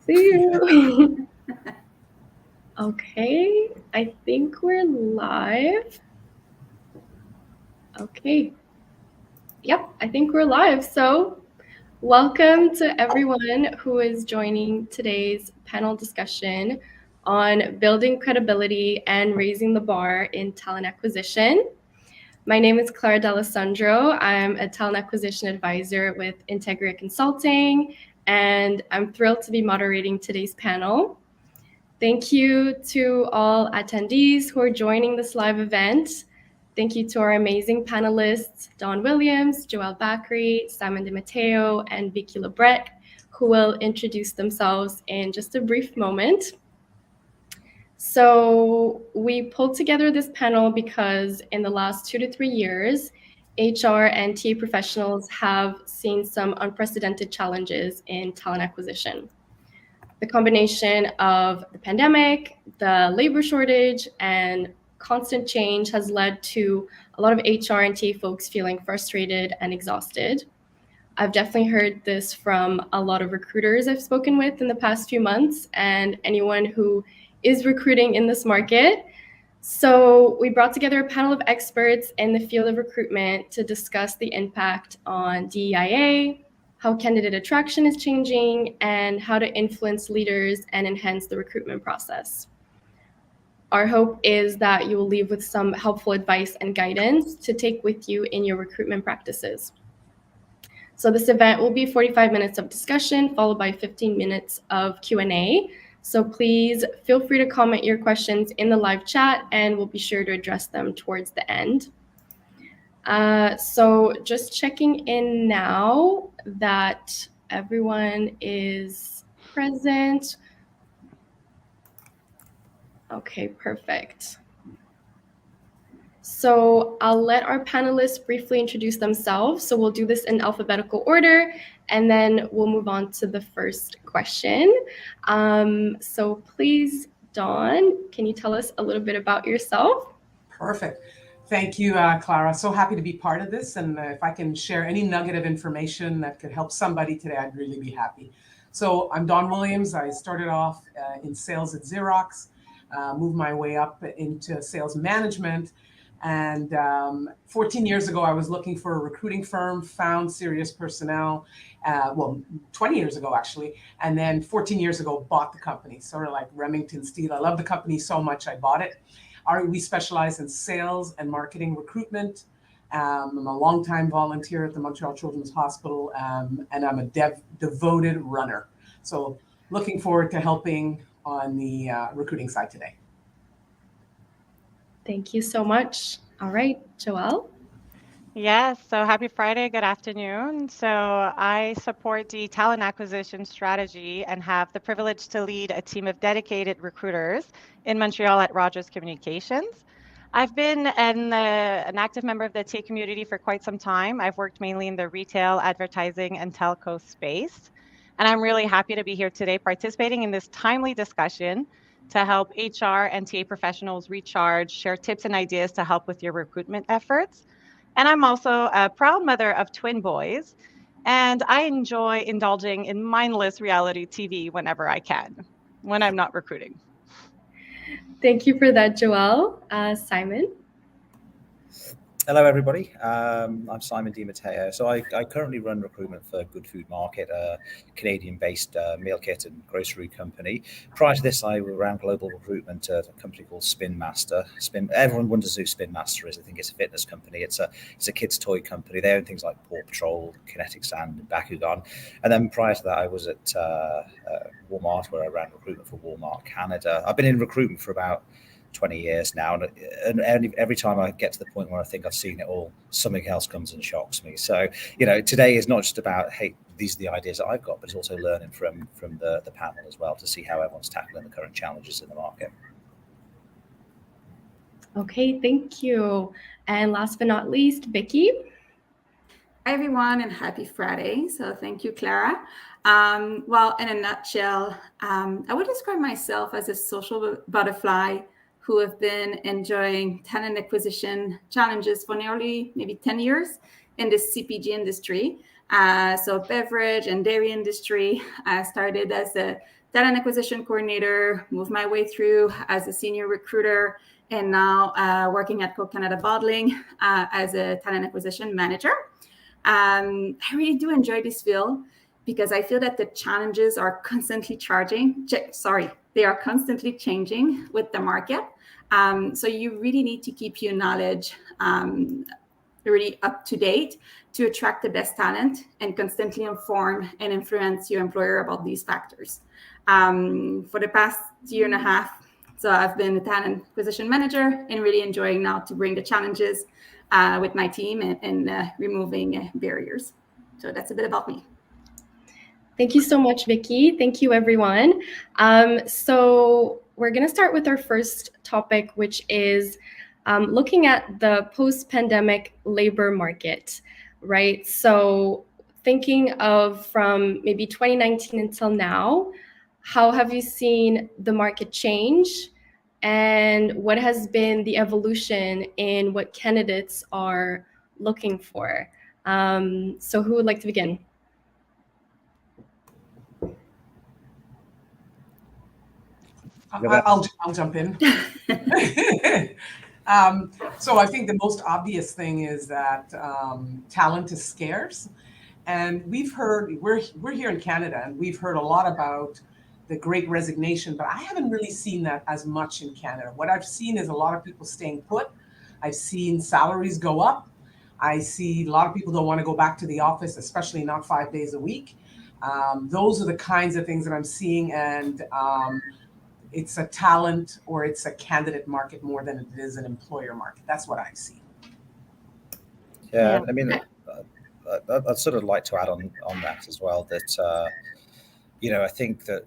See you. Okay, I think we're live. Okay. Yep, I think we're live. So welcome to everyone who is joining today's panel discussion on building credibility and raising the bar in talent acquisition. My name is Clara D'Alessandro. I'm a talent acquisition advisor with Integria Consulting, and I'm thrilled to be moderating today's panel. Thank you to all attendees who are joining this live event. Thank you to our amazing panelists, Don Williams, Joelle Bakri, Simon DiMatteo, and Vicky Lebret, who will introduce themselves in just a brief moment. So we pulled together this panel because in the last 2 to 3 years, HR and TA professionals have seen some unprecedented challenges in talent acquisition. The combination of the pandemic, the labor shortage, and constant change has led to a lot of HR and TA folks feeling frustrated and exhausted. I've definitely heard this from a lot of recruiters I've spoken with in the past few months and anyone who is recruiting in this market. So we brought together a panel of experts in the field of recruitment to discuss the impact on DEIA, how candidate attraction is changing, and how to influence leaders and enhance the recruitment process. Our hope is that you will leave with some helpful advice and guidance to take with you in your recruitment practices. So this event will be 45 minutes of discussion, followed by 15 minutes of Q&A. So please feel free to comment your questions in the live chat, and we'll be sure to address them towards the end. So just checking in now that everyone is present. Okay, perfect. So I'll let our panelists briefly introduce themselves. So we'll do this in alphabetical order, and then we'll move on to the first question. So please, Dawn, can you tell us a little bit about yourself? Perfect. Thank you, Clara. So happy to be part of this. And if I can share any nugget of information that could help somebody today, I'd really be happy. So I'm Don Williams. I started off in sales at Xerox, moved my way up into sales management. And 14 years ago, I was looking for a recruiting firm, found Sirius Personnel, 20 years ago, actually. And then 14 years ago, bought the company, sort of like Remington Steele. I love the company so much, I bought it. We specialize in sales and marketing recruitment. I'm a longtime volunteer at the Montreal Children's Hospital, and I'm a devoted runner. So looking forward to helping on the recruiting side today. Thank you so much. All right, Joelle. Yes, so happy Friday, good afternoon. So I support the talent acquisition strategy and have the privilege to lead a team of dedicated recruiters in Montreal at Rogers Communications. I've been an active member of the TA community for quite some time. I've worked mainly in the retail, advertising, and telco space. And I'm really happy to be here today participating in this timely discussion to help HR and TA professionals recharge, share tips and ideas to help with your recruitment efforts. And I'm also a proud mother of twin boys, and I enjoy indulging in mindless reality TV whenever I can, when I'm not recruiting. Thank you for that, Joelle. Simon? Hello, everybody. I'm Simon DiMatteo. So I currently run recruitment for Good Food Market, a Canadian-based meal kit and grocery company. Prior to this, I ran global recruitment at a company called Spin Master. Everyone wonders who Spin Master is. I think it's a fitness company. It's a kids' toy company. They own things like Paw Patrol, Kinetic Sand, and Bakugan. And then prior to that, I was at Walmart, where I ran recruitment for Walmart Canada. I've been in recruitment for about 20 years now, and every time I get to the point where I think I've seen it all, something else comes and shocks me. So, today is not just about, hey, these are the ideas that I've got, but it's also learning from the panel as well to see how everyone's tackling the current challenges in the market. Okay, thank you. And last but not least, Vicky. Hi, everyone, and happy Friday. So thank you, Clara. Well, in a nutshell, I would describe myself as a social butterfly who have been enjoying talent acquisition challenges for nearly maybe 10 years in the CPG industry. So beverage and dairy industry. I started as a talent acquisition coordinator, moved my way through as a senior recruiter, and now working at Coke Canada Bottling as a talent acquisition manager. I really do enjoy this field because I feel that the challenges are constantly they are constantly changing with the market. So you really need to keep your knowledge really up to date to attract the best talent and constantly inform and influence your employer about these factors. For the past year and a half, so I've been a talent acquisition manager and really enjoying now to bring the challenges with my team and removing barriers. So that's a bit about me. Thank you so much, Vicky. Thank you, everyone. So we're going to start with our first topic, which is looking at the post-pandemic labor market, right? So thinking of from maybe 2019 until now, how have you seen the market change? And what has been the evolution in what candidates are looking for? So who would like to begin? I'll jump in. So I think the most obvious thing is that talent is scarce, and we're here in Canada, and we've heard a lot about the Great Resignation, but I haven't really seen that as much in Canada. What I've seen is a lot of people staying put. I've seen salaries go up. I see a lot of people don't want to go back to the office, especially not 5 days a week. Those are the kinds of things that I'm seeing, and it's a talent or it's a candidate market more than it is an employer market. That's what I've seen. Yeah. I mean, I'd sort of like to add on that as well, that, I think that,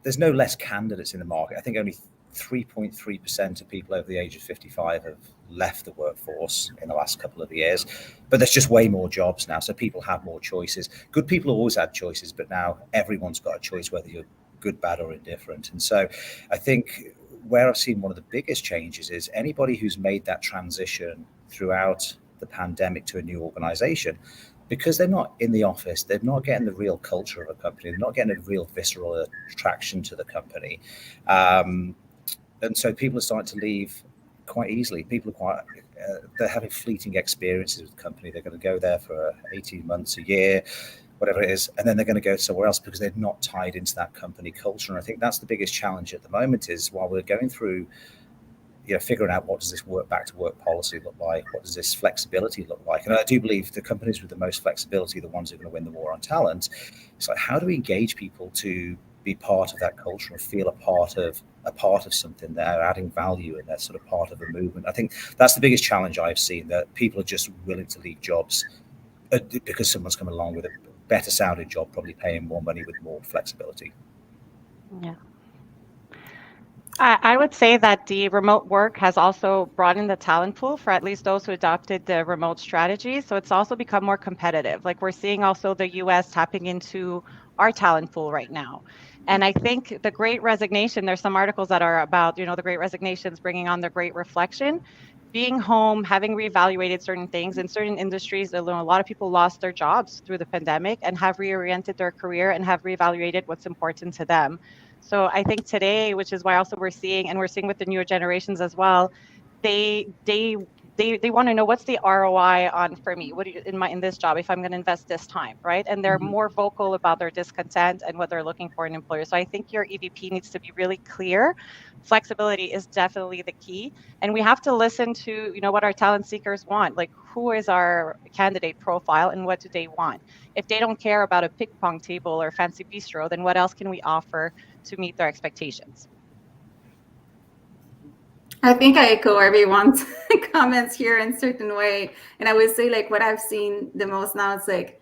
there's no less candidates in the market. I think only 3.3% of people over the age of 55 have left the workforce in the last couple of years, but there's just way more jobs now. So people have more choices. Good people always had choices, but now everyone's got a choice, whether you're good, bad, or indifferent. And so I think where I've seen one of the biggest changes is anybody who's made that transition throughout the pandemic to a new organization, because they're not in the office, they're not getting the real culture of a company, they're not getting a real visceral attraction to the company. And so people are starting to leave quite easily. People are they're having fleeting experiences with the company. They're going to go there for 18 months, a year, whatever it is, and then they're going to go somewhere else because they're not tied into that company culture. And I think that's the biggest challenge at the moment, is while we're going through, figuring out what does this back to work policy look like, what does this flexibility look like, and I do believe the companies with the most flexibility are the ones who are going to win the war on talent. It's like, how do we engage people to be part of that culture and feel a part of something? They're adding value and they're sort of part of a movement. I think that's the biggest challenge I've seen, that people are just willing to leave jobs because someone's come along with a better sounding job, probably paying more money with more flexibility. Yeah. I would say that the remote work has also broadened the talent pool for at least those who adopted the remote strategy. So it's also become more competitive. Like, we're seeing also the US tapping into our talent pool right now. And I think the Great Resignation, there's some articles that are about, the Great Resignations bringing on the Great Reflection. Being home, having reevaluated certain things in certain industries, a lot of people lost their jobs through the pandemic and have reoriented their career and have reevaluated what's important to them. So I think today, which is why also we're seeing with the newer generations as well, they want to know, what's the ROI on for me? What do you, in this job, if I'm going to invest this time, right? And they're more vocal about their discontent and what they're looking for in an employer. So I think your EVP needs to be really clear. Flexibility is definitely the key, and we have to listen to what our talent seekers want. Like, who is our candidate profile and what do they want? If they don't care about a ping pong table or fancy bistro, then what else can we offer to meet their expectations? I think I echo everyone's comments here in a certain way. And I would say, like, what I've seen the most now, it's like,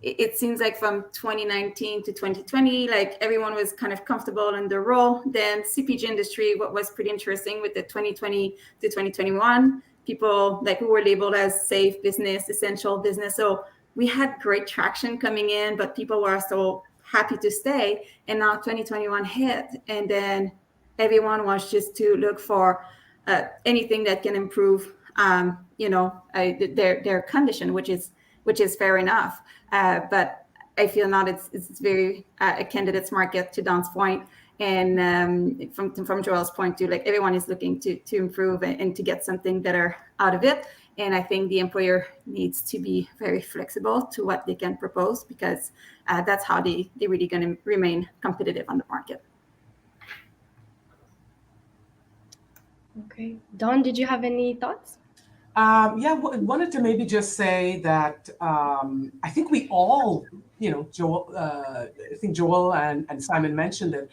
it seems like from 2019 to 2020, like, everyone was kind of comfortable in their role. Then CPG industry, what was pretty interesting with the 2020 to 2021, people like who were labeled as safe business, essential business. So we had great traction coming in, but people were so happy to stay. And now 2021 hit, and then everyone wants just to look for anything that can improve, their condition, which is which is fair enough. But I feel not it's very a candidates market, to Don's point, and from Joel's point too. Like, everyone is looking to improve and to get something better out of it. And I think the employer needs to be very flexible to what they can propose, because that's how they're really going to remain competitive on the market. Okay. Don, did you have any thoughts? Wanted to maybe just say that I think we all, Joel, I think Joel and Simon mentioned it.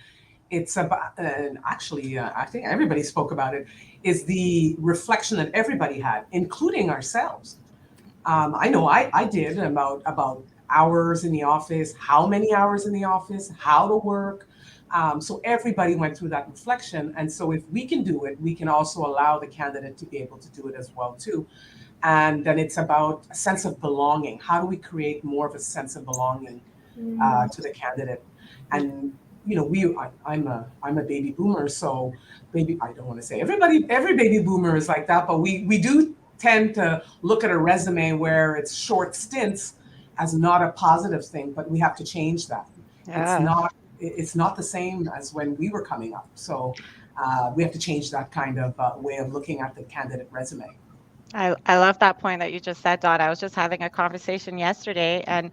It's about, and actually, I think everybody spoke about it, is the reflection that everybody had, including ourselves. I know I did about hours in the office, how many hours in the office, how to work. So everybody went through that reflection. And so if we can do it, we can also allow the candidate to be able to do it as well too. And then it's about a sense of belonging. How do we create more of a sense of belonging to the candidate? And I'm a baby boomer, so maybe I don't want to say every baby boomer is like that, but we do tend to look at a resume where it's short stints as not a positive thing, but we have to change that. Yeah. It's not the same as when we were coming up. So we have to change that kind of way of looking at the candidate resume. I love that point that you just said, Don. I was just having a conversation yesterday, and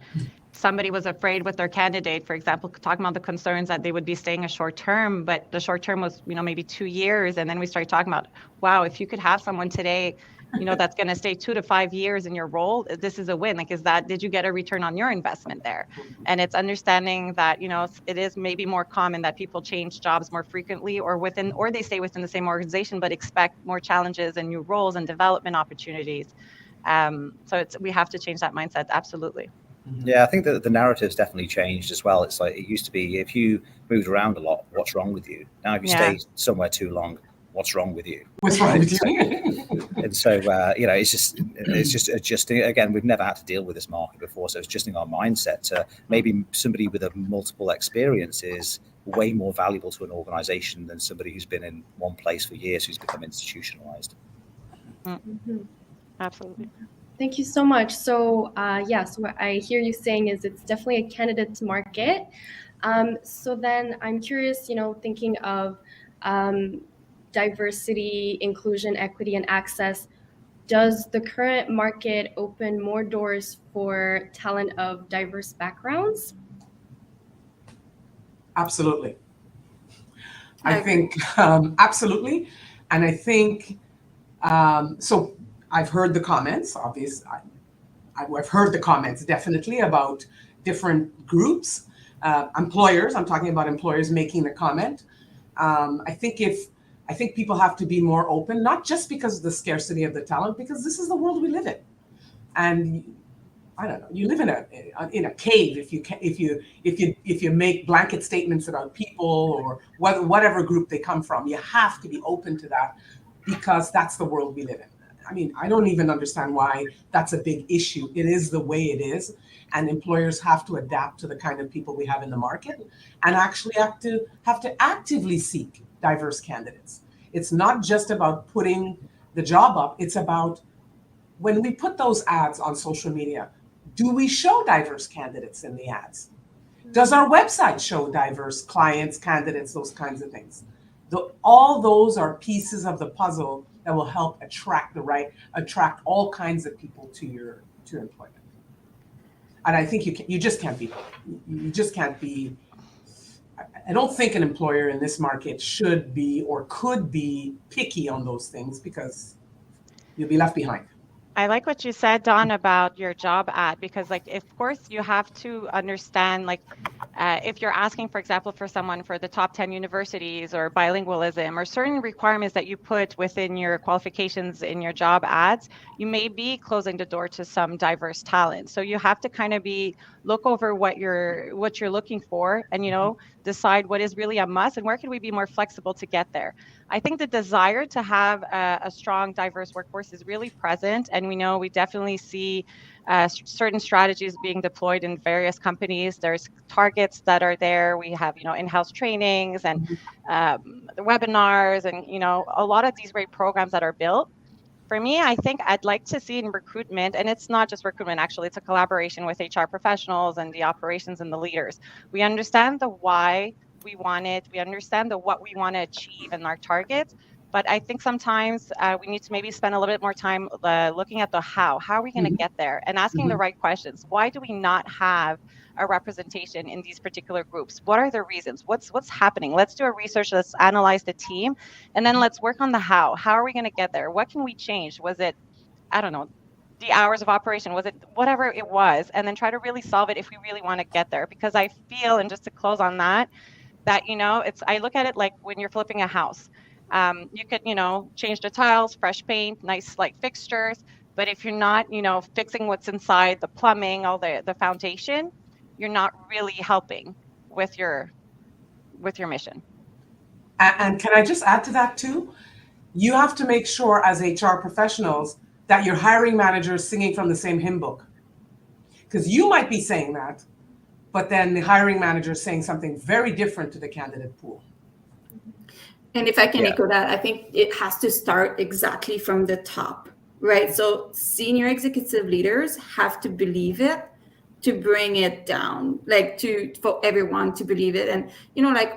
somebody was afraid with their candidate, for example, talking about the concerns that they would be staying a short term, but the short term was, maybe 2 years. And then we started talking about, wow, if you could have someone today, that's going to stay 2 to 5 years in your role, this is a win. Like, did you get a return on your investment there? And it's understanding that, it is maybe more common that people change jobs more frequently or they stay within the same organization, but expect more challenges and new roles and development opportunities. So we have to change that mindset. Absolutely. Yeah, I think that the narrative's definitely changed as well. It's like, it used to be, if you moved around a lot, what's wrong with you? Now, if you stay somewhere too long, what's wrong with you? What's wrong with you? And so, it's just adjusting. Again, we've never had to deal with this market before, so it's adjusting our mindset to maybe somebody with a multiple experience is way more valuable to an organization than somebody who's been in one place for years, who's become institutionalized. Mm-hmm. Absolutely. Thank you so much. So so what I hear you saying is it's definitely a candidate to market. So then I'm curious, thinking of diversity, inclusion, equity, and access. Does the current market open more doors for talent of diverse backgrounds? Absolutely. I think absolutely. And I think, so I've heard the comments, obviously. I've heard the comments definitely about different groups, employers. I'm talking about employers making the comment. I think people have to be more open, not just because of the scarcity of the talent, because this is the world we live in. And I don't know, you live in a cave if you make blanket statements about people or whatever group they come from. You have to be open to that, because that's the world we live in. I mean, I don't even understand why that's a big issue. It is the way it is. And employers have to adapt to the kind of people we have in the market and actually have to actively seek diverse candidates. It's not just about putting the job up. It's about, when we put those ads on social media, do we show diverse candidates in the ads? Does our website show diverse clients, candidates, those kinds of things? All those are pieces of the puzzle that will help attract all kinds of people to your employment. And I think you just can't be. I don't think an employer in this market should be or could be picky on those things, because you'll be left behind. I like what you said, Don, about your job ad, because of course you have to understand, if you're asking, for example, for someone for the top 10 universities or bilingualism or certain requirements that you put within your qualifications in your job ads, you may be closing the door to some diverse talent. So you have to kind of look over what you're looking for and, decide what is really a must and where can we be more flexible to get there. I think the desire to have a strong, diverse workforce is really present. And we definitely see certain strategies being deployed in various companies. There's targets that are there. We have, in-house trainings and the webinars and, a lot of these great programs that are built. For me, I think I'd like to see in recruitment, and it's not just recruitment, actually, it's a collaboration with HR professionals and the operations and the leaders. We understand the why we want it. We understand the what we want to achieve and our targets. But I think sometimes we need to maybe spend a little bit more time looking at the how. How are we going to get there? And asking the right questions. Why do we not have a representation in these particular groups? What are the reasons? What's happening? Let's do a research. Let's analyze the team, and then let's work on the how. How are we going to get there? What can we change? Was it, I don't know, the hours of operation? Was it whatever it was? And then try to really solve it if we really want to get there. Because I feel, and just to close on that, I look at it like when you're flipping a house. You could, change the tiles, fresh paint, nice like fixtures. But if you're not, fixing what's inside, the plumbing, all the foundation, you're not really helping with your mission. And can I just add to that too? You have to make sure as HR professionals that your hiring manager is singing from the same hymn book. Because you might be saying that, but then the hiring manager is saying something very different to the candidate pool. And if I can echo that, I think it has to start exactly from the top, right? So senior executive leaders have to believe it to bring it down, for everyone to believe it, and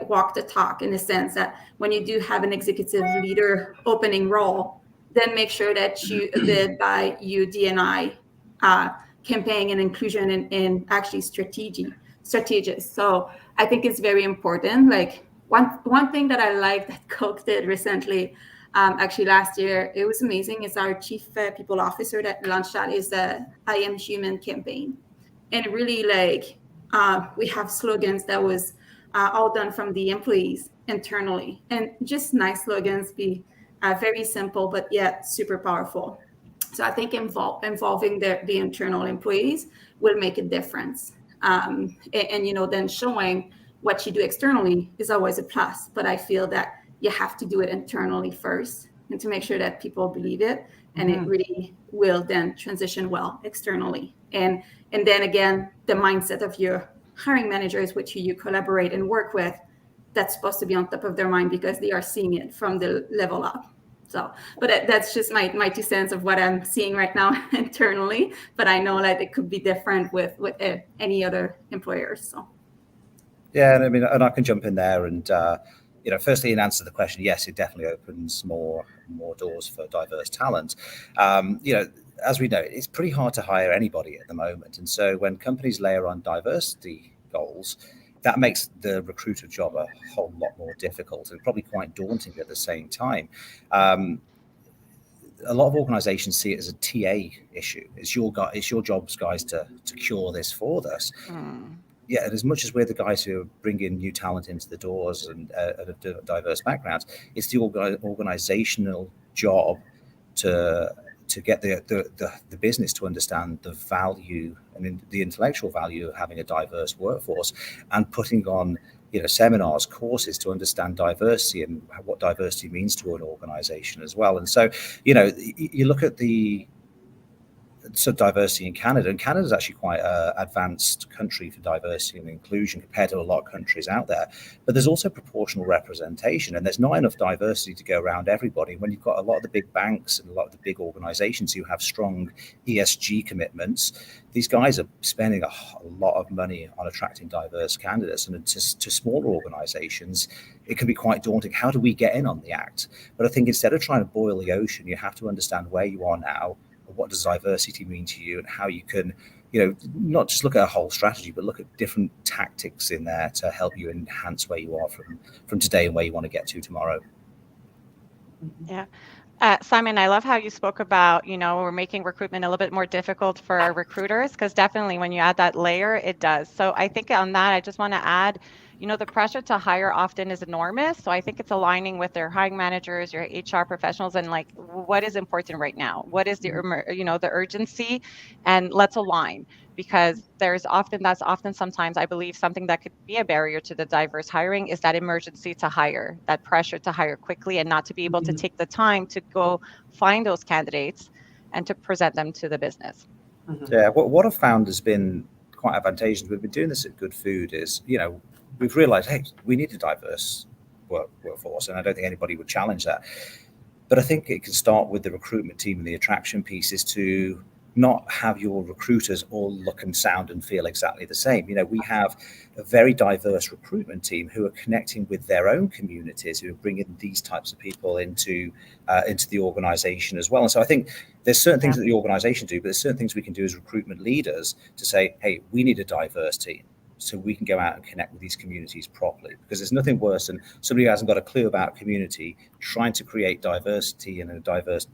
walk the talk in the sense that when you do have an executive leader opening role, then make sure that you abide by your D&I campaign and inclusion and actually strategies. So I think it's very important. One thing that I like that Coke did recently, actually last year, it was amazing. It's our chief people officer that launched that is the I Am Human campaign. And really we have slogans that was all done from the employees internally, and just nice slogans, be very simple, but yet super powerful. So I think involving the internal employees will make a difference. And then showing what you do externally is always a plus, but I feel that you have to do it internally first and to make sure that people believe it, and it really will then transition well externally. And then again, the mindset of your hiring managers, which you collaborate and work with, that's supposed to be on top of their mind because they are seeing it from the level up. So, but that's just my 2 cents of what I'm seeing right now internally. But I know that it could be different with any other employers. So. Yeah, and I mean, and I can jump in there and, firstly, in answer to the question, yes, it definitely opens more doors for diverse talent. As we know, it's pretty hard to hire anybody at the moment. And so when companies layer on diversity goals, that makes the recruiter job a whole lot more difficult and probably quite daunting at the same time. A lot of organizations see it as a TA issue. It's your jobs, guys, to cure this for us. Yeah, and as much as we're the guys who are bringing new talent into the doors and of diverse backgrounds, it's the organizational job to get the business to understand the value and the intellectual value of having a diverse workforce, and putting on seminars, courses to understand diversity and what diversity means to an organization as well. And so you look at the diversity in Canada, and Canada is actually quite an advanced country for diversity and inclusion compared to a lot of countries out there. But there's also proportional representation, and there's not enough diversity to go around everybody. When you've got a lot of the big banks and a lot of the big organizations who have strong ESG commitments, these guys are spending a lot of money on attracting diverse candidates. And to smaller organizations, it can be quite daunting. How do we get in on the act? But I think instead of trying to boil the ocean, you have to understand where you are now. What does diversity mean to you, and how you can, not just look at a whole strategy, but look at different tactics in there to help you enhance where you are from today and where you want to get to tomorrow. Yeah. Simon, I love how you spoke about, we're making recruitment a little bit more difficult for our recruiters, because definitely when you add that layer, it does. So I think on that, I just want to add, the pressure to hire often is enormous. So I think it's aligning with their hiring managers, your HR professionals, and what is important right now? What is the urgency? And let's align, because that's often sometimes, I believe, something that could be a barrier to the diverse hiring is that emergency to hire, that pressure to hire quickly and not to be able to take the time to go find those candidates and to present them to the business. Yeah, what I've found has been quite advantageous. We've been doing this at Good Food is, we've realized, hey, we need a diverse workforce, and I don't think anybody would challenge that. But I think it can start with the recruitment team, and the attraction piece is to not have your recruiters all look and sound and feel exactly the same. We have a very diverse recruitment team who are connecting with their own communities, who are bringing these types of people into the organization as well. And so I think there's certain things that the organization do, but there's certain things we can do as recruitment leaders to say, hey, we need a diverse team, so we can go out and connect with these communities properly. Because there's nothing worse than somebody who hasn't got a clue about community trying to create diversity and a diverse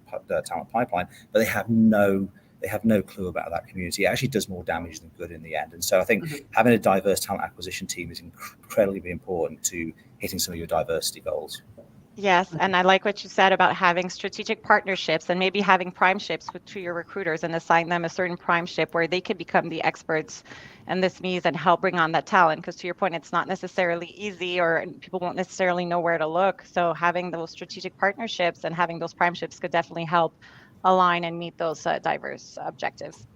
talent pipeline, but they have no clue about that community. It actually does more damage than good in the end. And so I think having a diverse talent acquisition team is incredibly important to hitting some of your diversity goals. Yes, and I like what you said about having strategic partnerships and maybe having primeships to your recruiters and assign them a certain primeship where they can become the experts in this means and help bring on that talent. Because to your point, it's not necessarily easy, or people won't necessarily know where to look. So having those strategic partnerships and having those primeships could definitely help align and meet those diverse objectives.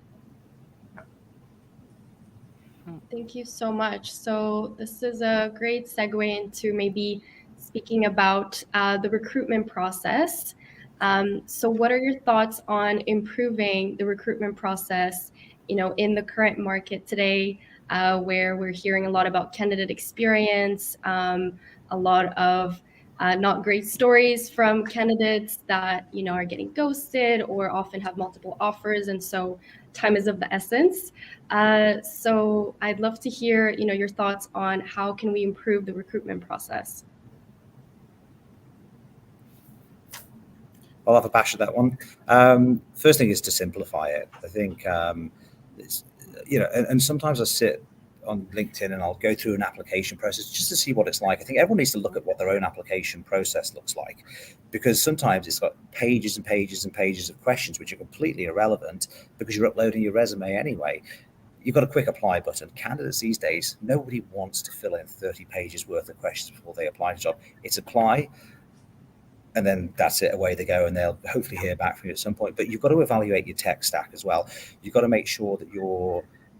Thank you so much. So this is a great segue into maybe speaking about the recruitment process. So what are your thoughts on improving the recruitment process, in the current market today, where we're hearing a lot about candidate experience, a lot of not great stories from candidates that, are getting ghosted or often have multiple offers. And so time is of the essence. So I'd love to hear, your thoughts on how can we improve the recruitment process. I'll have a bash at that one. First thing is to simplify it. I think, and sometimes I sit on LinkedIn and I'll go through an application process just to see what it's like. I think everyone needs to look at what their own application process looks like, because sometimes it's got pages and pages and pages of questions which are completely irrelevant because you're uploading your resume anyway. You've got a quick apply button. Candidates these days, nobody wants to fill in 30 pages worth of questions before they apply to a job. It's apply, and then that's it, away they go, and they'll hopefully hear back from you at some point. But you've got to evaluate your tech stack as well. You've got to make sure that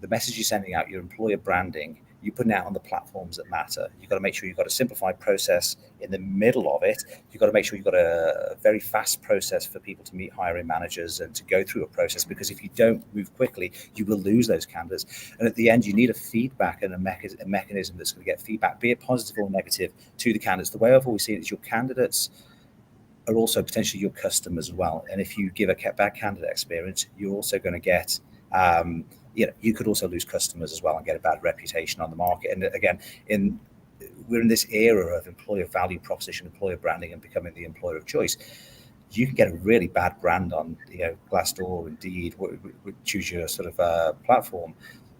the message you're sending out, your employer branding, you're putting out on the platforms that matter. You've got to make sure you've got a simplified process in the middle of it. You've got to make sure you've got a very fast process for people to meet hiring managers and to go through a process, because if you don't move quickly, you will lose those candidates. And at the end, you need a feedback and a mechanism that's going to get feedback, be it positive or negative, to the candidates. The way I've always seen it is your candidates are also potentially your customers as well. And if you give a bad candidate experience, you're also going to get, you could also lose customers as well and get a bad reputation on the market. And again, we're in this era of employer value proposition, employer branding, and becoming the employer of choice. You can get a really bad brand on, Glassdoor, Indeed, choose your sort of platform.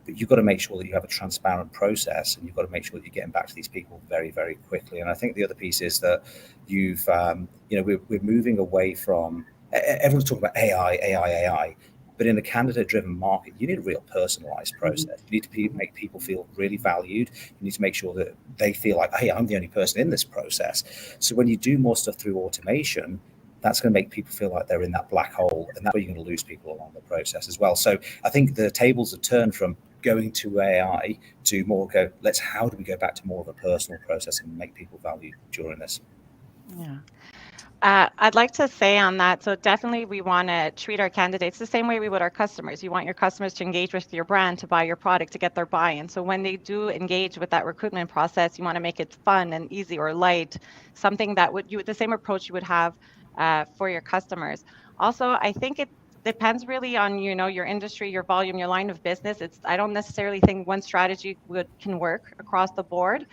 But you've got to make sure that you have a transparent process, and you've got to make sure that you're getting back to these people very, very quickly. And I think the other piece is that we're moving away from, everyone's talking about AI, but in a candidate-driven market, you need a real personalized process. You need to make people feel really valued. You need to make sure that they feel like, hey, I'm the only person in this process. So when you do more stuff through automation, that's going to make people feel like they're in that black hole, and that's where you're going to lose people along the process as well. So I think the tables have turned from going to AI to more how do we go back to more of a personal process and make people value during this? Yeah. I'd like to say on that, so definitely we want to treat our candidates the same way we would our customers. You want your customers to engage with your brand, to buy your product, to get their buy-in. So when they do engage with that recruitment process, you want to make it fun and easy or light, something that the same approach you would have for your customers. Also, I think it depends really on, your industry, your volume, your line of business. I don't necessarily think one strategy can work across the board.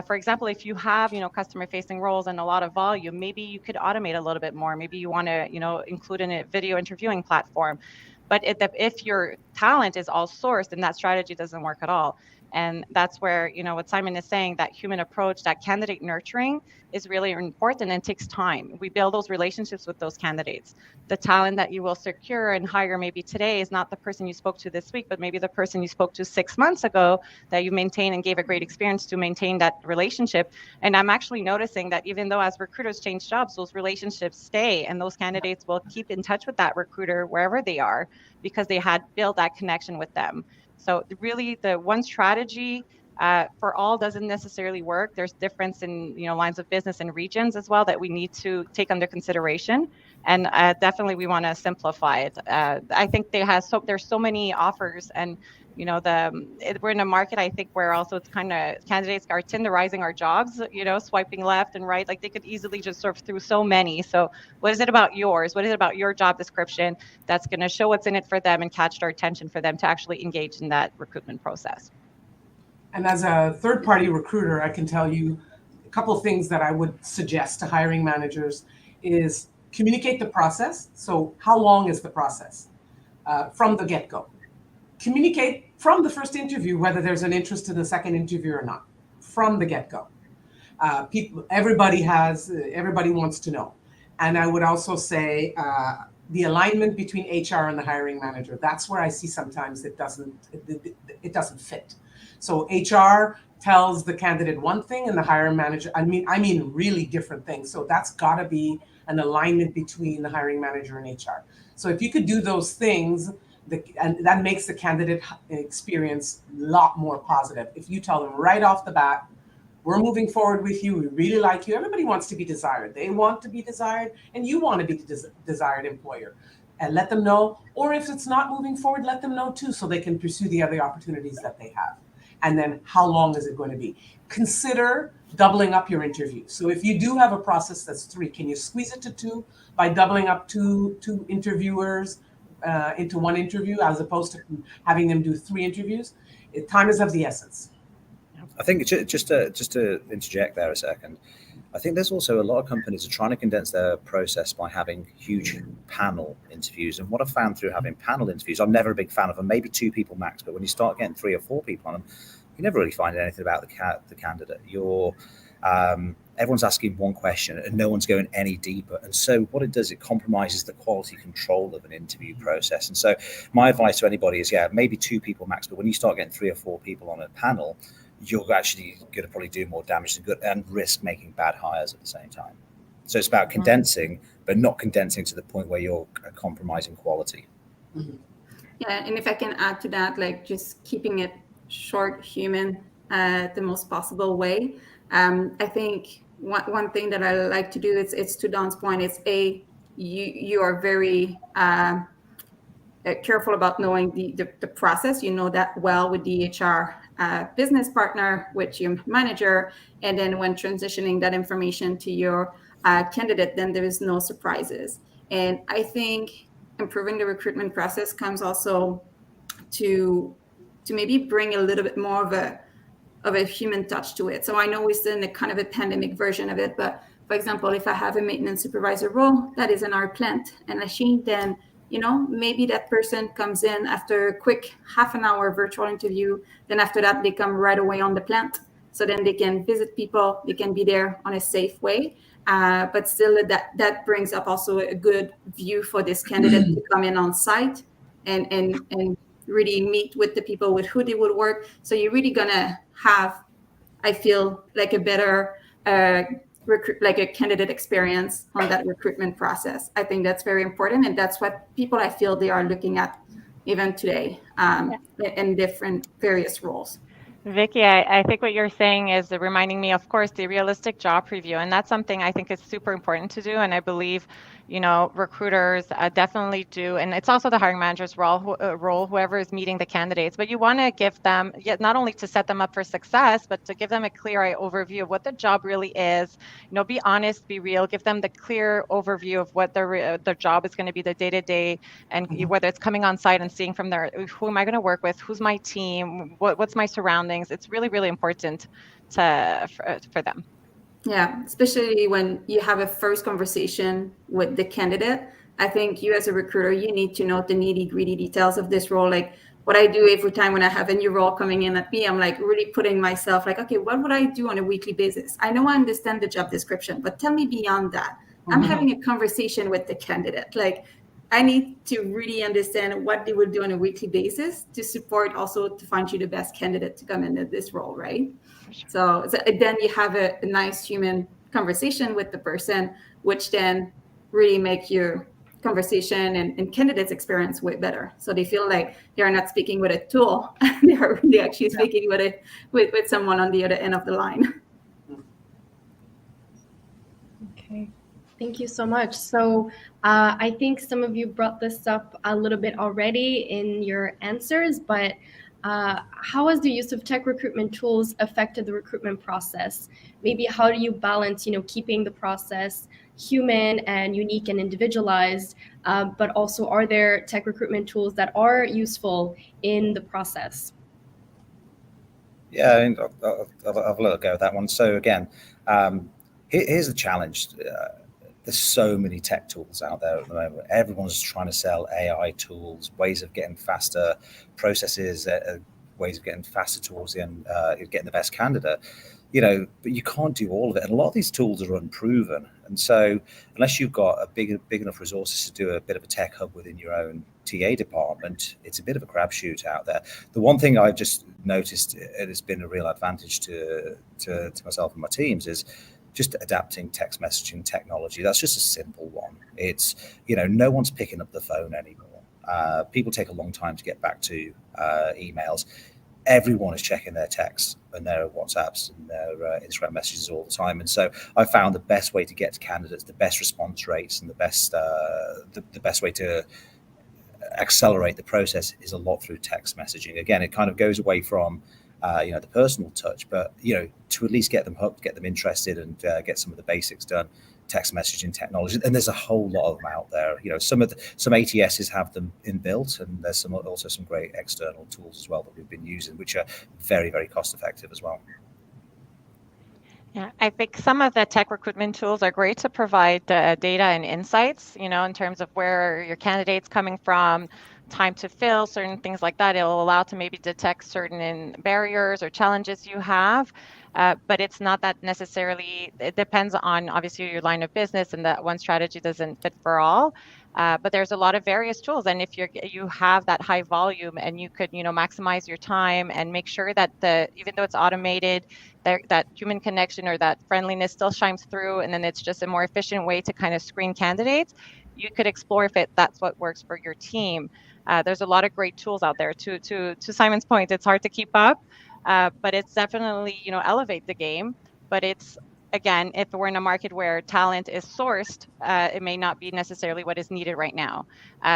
For example, if you have, customer-facing roles and a lot of volume, maybe you could automate a little bit more. Maybe you want to, include in a video interviewing platform. But if your talent is all sourced, then that strategy doesn't work at all. And that's where, what Simon is saying, that human approach, that candidate nurturing is really important and takes time. We build those relationships with those candidates. The talent that you will secure and hire maybe today is not the person you spoke to this week, but maybe the person you spoke to 6 months ago that you maintain and gave a great experience to maintain that relationship. And I'm actually noticing that even though as recruiters change jobs, those relationships stay, and those candidates will keep in touch with that recruiter wherever they are because they had built that connection with them. So really the one strategy for all doesn't necessarily work. There's difference in lines of business and regions as well that we need to take under consideration. And definitely we want to simplify it. I think there's so many offers, and we're in a market, I think, where also it's kind of candidates are Tinderizing our jobs, swiping left and right. Like they could easily just surf through so many. So what is it about yours? What is it about your job description that's going to show what's in it for them and catch their attention for them to actually engage in that recruitment process? And as a third-party recruiter, I can tell you a couple of things that I would suggest to hiring managers is communicate the process. So how long is the process from the get-go? Communicate from the first interview whether there's an interest in the second interview or not, from the get-go. Everybody wants to know. And I would also say the alignment between HR and the hiring manager. That's where I see sometimes it doesn't fit. So HR tells the candidate one thing and the hiring manager, I mean really different things. So that's got to be an alignment between the hiring manager and HR. So if you could do those things, and that makes the candidate experience a lot more positive. If you tell them right off the bat, we're moving forward with you, we really like you. Everybody wants to be desired. They want to be desired, and you want to be the desired employer. And let them know, or if it's not moving forward, let them know too, so they can pursue the other opportunities that they have. And then how long is it going to be? Consider doubling up your interview. So if you do have a process that's 3, can you squeeze it to 2 by doubling up two interviewers into one interview, as opposed to having them do 3 interviews? Time is of the essence. I think just to interject there a second, I think there's also a lot of companies are trying to condense their process by having huge panel interviews. And what I've found through having panel interviews, I'm never a big fan of them, maybe 2 people max, but when you start getting 3 or 4 people on them, you never really find anything about the candidate. Everyone's asking one question and no one's going any deeper. And so what it does, it compromises the quality control of an interview process. And so my advice to anybody is, maybe 2 people max, but when you start getting 3 or 4 people on a panel, you're actually going to probably do more damage than good and risk making bad hires at the same time. So it's about condensing, but not condensing to the point where you're compromising quality. Mm-hmm. Yeah, and if I can add to that, like just keeping it short, human, the most possible way. I think one thing that I like to do is, it's to Don's point, it's you are very careful about knowing the process. You know that well with the HR business partner, with your manager, and then when transitioning that information to your candidate, then there is no surprises. And I think improving the recruitment process comes also to maybe bring a little bit more of a human touch to it. So I know we're still in a kind of a pandemic version of it, but for example, if I have a maintenance supervisor role that is in our plant and machine, then maybe that person comes in after a quick half an hour virtual interview. Then after that, they come right away on the plant. So then they can visit people, they can be there on a safe way. But still that brings up also a good view for this candidate to come in on site and really meet with the people with who they would work. So you're really gonna have, I feel, like a better like a candidate experience on that recruitment process. I think that's very important, and that's what people, I feel, they are looking at even today in different various roles. Vicky, I think what you're saying is reminding me, of course, the realistic job preview. And that's something I think is super important to do. And I believe, recruiters definitely do. And it's also the hiring manager's role, whoever is meeting the candidates. But you want to give them, not only to set them up for success, but to give them a clear overview of what the job really is. Be honest, be real, give them the clear overview of what their job is going to be, the day-to-day, and whether it's coming on site and seeing from there, who am I going to work with? Who's my team? What's my surroundings? It's really, really important for them. Yeah, especially when you have a first conversation with the candidate. I think you as a recruiter, you need to know the nitty-gritty details of this role. Like what I do every time when I have a new role coming in at me, I'm like really putting myself like, okay, what would I do on a weekly basis? I know I understand the job description, but tell me beyond that. I'm having a conversation with the candidate. Like I need to really understand what they would do on a weekly basis to support, also to find you the best candidate to come into this role, right? Sure. So then you have a nice human conversation with the person, which then really make your conversation and candidates experience way better. So they feel like they are not speaking with a tool; they are really actually speaking with someone on the other end of the line. Okay, thank you so much. So I think some of you brought this up a little bit already in your answers, but how has the use of tech recruitment tools affected the recruitment process? Maybe how do you balance, keeping the process human and unique and individualized, but also are there tech recruitment tools that are useful in the process? Yeah, I mean, I'll have a little go at that one. So again, here's the challenge. There's so many tech tools out there at the moment. Everyone's trying to sell AI tools, ways of getting faster processes, ways of getting faster towards the end, getting the best candidate. But you can't do all of it. And a lot of these tools are unproven. And so unless you've got a big enough resources to do a bit of a tech hub within your own TA department, it's a bit of a crapshoot out there. The one thing I've just noticed, it has been a real advantage to myself and my teams, is just adapting text messaging technology. That's just a simple one. It's, no one's picking up the phone anymore. People take a long time to get back to emails. Everyone is checking their texts and their WhatsApps and their Instagram messages all the time. And so I found the best way to get to candidates, the best response rates, and the best way to accelerate the process is a lot through text messaging. Again, it kind of goes away from the personal touch, but to at least get them hooked, get them interested, and get some of the basics done. Text messaging technology, and there's a whole lot of them out there. Some ATSs have them inbuilt, and there's also some great external tools as well that we've been using, which are very, very cost effective as well. Yeah, I think some of the tech recruitment tools are great to provide data and insights, in terms of where your candidate's coming from, time to fill, certain things like that. It'll allow to maybe detect certain barriers or challenges you have. But it's not that necessarily, it depends on obviously your line of business, and that one strategy doesn't fit for all. But there's a lot of various tools, and if you have that high volume, and you could maximize your time and make sure that even though it's automated, that human connection or that friendliness still shines through, and then it's just a more efficient way to kind of screen candidates, you could explore if that's what works for your team. There's a lot of great tools out there. To Simon's point, it's hard to keep up, but it's definitely elevate the game. But it's, again, if we're in a market where talent is sourced, it may not be necessarily what is needed right now.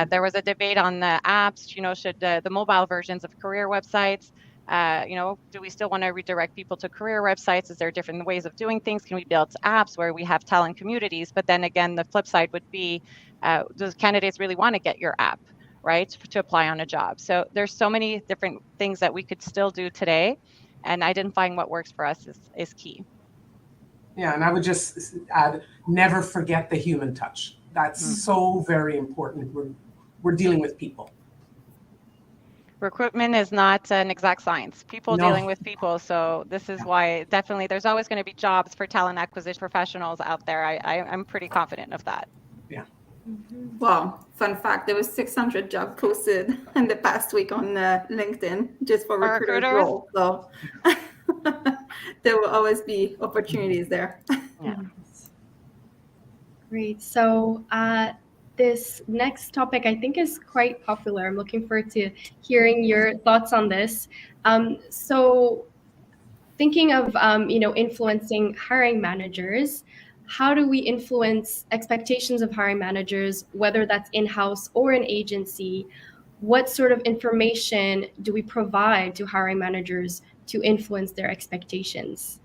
There was a debate on the apps, should the mobile versions of career websites, do we still want to redirect people to career websites? Is there different ways of doing things? Can we build apps where we have talent communities? But then again, the flip side would be, does candidates really want to get your app, right, to apply on a job? So there's so many different things that we could still do today, and identifying what works for us is key. Yeah, and I would just add, never forget the human touch. That's so very important. We're dealing with people. Recruitment is not an exact science. People dealing with people. So this is why definitely there's always going to be jobs for talent acquisition professionals out there. I'm pretty confident of that. Yeah. Well, fun fact, there was 600 jobs posted in the past week on LinkedIn just for recruiters role. So there will always be opportunities there. Yeah. Great. So this next topic I think is quite popular. I'm looking forward to hearing your thoughts on this. So thinking of influencing hiring managers, how do we influence expectations of hiring managers, whether that's in-house or an agency? What sort of information do we provide to hiring managers to influence their expectations?